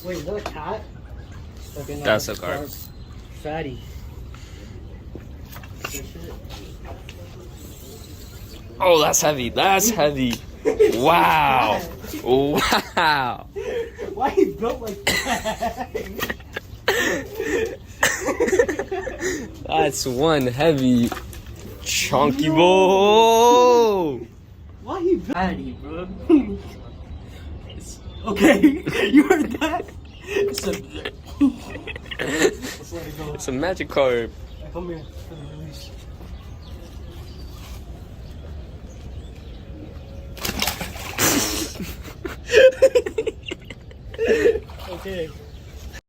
Wait, is that a cat? Okay, no, That's a carp. Fatty. Oh, that's heavy. That's heavy. Wow. Wow. Why he built like that? That's one heavy, chunky boy. Why he built fatty, bro? Okay, you heard that? It's a... Let's let it go. It's a magic carp. Come here for the release. Okay.